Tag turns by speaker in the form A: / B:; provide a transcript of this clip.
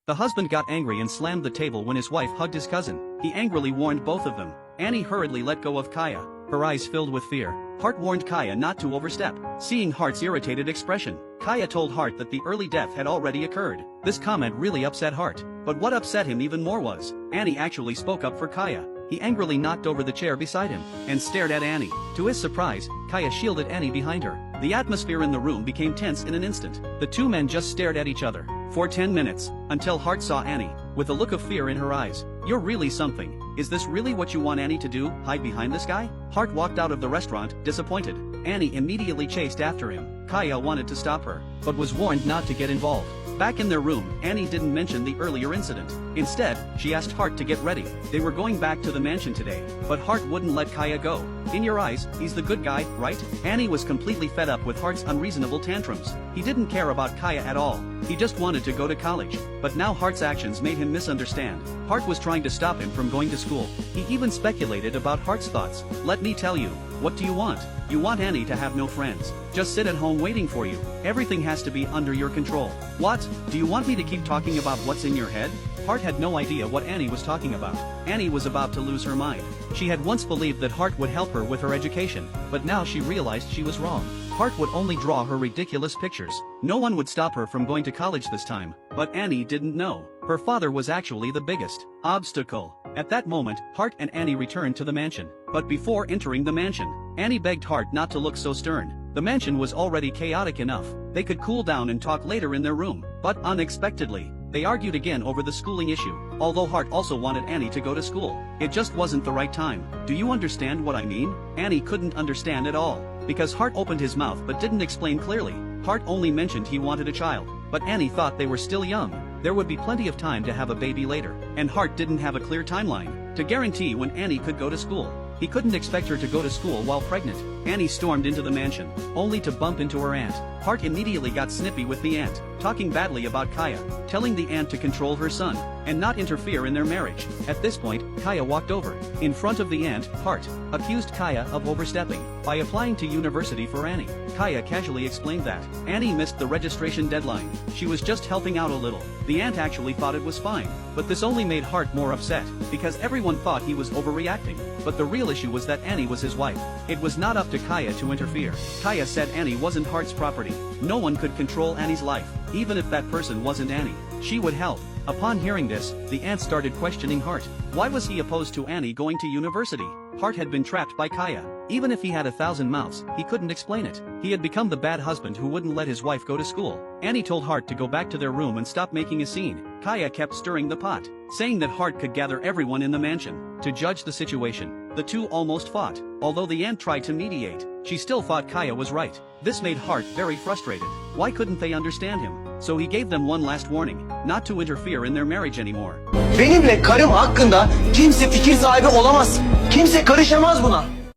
A: The husband got angry and slammed the table when his wife hugged his cousin. He angrily warned both of them. Annie hurriedly let go of Kaya, her eyes filled with fear. Hart warned Kaya not to overstep. Seeing Hart's irritated expression, Kaya told Hart that the early death had already occurred. This comment really upset Hart. But what upset him even more was, Annie actually spoke up for Kaya. He angrily knocked over the chair beside him, and stared at Annie. To his surprise, Kaya shielded Annie behind her. The atmosphere in the room became tense in an instant. The two men just stared at each other for 10 minutes, until Hart saw Annie, with a look of fear in her eyes. "You're really something. Is this really what you want Annie to do, hide behind this guy?" Hart walked out of the restaurant, disappointed. Annie immediately chased after him. Kaya wanted to stop her, but was warned not to get involved. Back in their room, Annie didn't mention the earlier incident. Instead, she asked Hart to get ready. They were going back to the mansion today, but Hart wouldn't let Kaya go. "In your eyes, he's the good guy, right?" Annie was completely fed up with Hart's unreasonable tantrums. He didn't care about Kaya at all. He just wanted to go to college. But now Hart's actions made him misunderstand. Hart was trying to stop him from going to school. He even speculated about Hart's thoughts. "Let me tell you, what do you want? You want Annie to have no friends. Just sit at home waiting for you. Everything has to be under your control." "What? Do you want me to keep talking about what's in your head?" Hart had no idea what Annie was talking about. Annie was about to lose her mind. She had once believed that Hart would help her with her education, but now she realized she was wrong. Hart would only draw her ridiculous pictures. No one would stop her from going to college this time. But Annie didn't know. Her father was actually the biggest obstacle. At that moment, Hart and Annie returned to the mansion. But before entering the mansion, Annie begged Hart not to look so stern. The mansion was already chaotic enough. They could cool down and talk later in their room. But unexpectedly, they argued again over the schooling issue. Although Hart also wanted Annie to go to school, it just wasn't the right time. "Do you understand what I mean?" Annie couldn't understand at all, because Hart opened his mouth but didn't explain clearly. Hart only mentioned he wanted a child, but Annie thought they were still young. There would be plenty of time to have a baby later, and Hart didn't have a clear timeline to guarantee when Annie could go to school. He couldn't expect her to go to school while pregnant. Annie stormed into the mansion, only to bump into her aunt. Hart immediately got snippy with the aunt, talking badly about Kaya, telling the aunt to control her son, and not interfere in their marriage. At this point, Kaya walked over. In front of the aunt, Hart accused Kaya of overstepping by applying to university for Annie. Kaya casually explained that Annie missed the registration deadline. She was just helping out a little. The aunt actually thought it was fine, but this only made Hart more upset, because everyone thought he was overreacting. But the real issue was that Annie was his wife. It was not up to Kaya to interfere. Kaya said Annie wasn't Hart's property. No one could control Annie's life. Even if that person wasn't Annie, she would help. Upon hearing this, the aunt started questioning Hart. Why was he opposed to Annie going to university? Hart had been trapped by Kaya. Even if he had 1,000 mouths, he couldn't explain it. He had become the bad husband who wouldn't let his wife go to school. Annie told Hart to go back to their room and stop making a scene. Kaya kept stirring the pot, saying that Hart could gather everyone in the mansion to judge the situation. The two almost fought. Although the aunt tried to mediate, she still thought Kaya was right. This made Hart very frustrated. Why couldn't they understand him? So he gave them one last warning, not to interfere in their marriage anymore.
B: Benimle karım hakkında kimse fikir sahibi olamaz. Kimse karışamaz buna.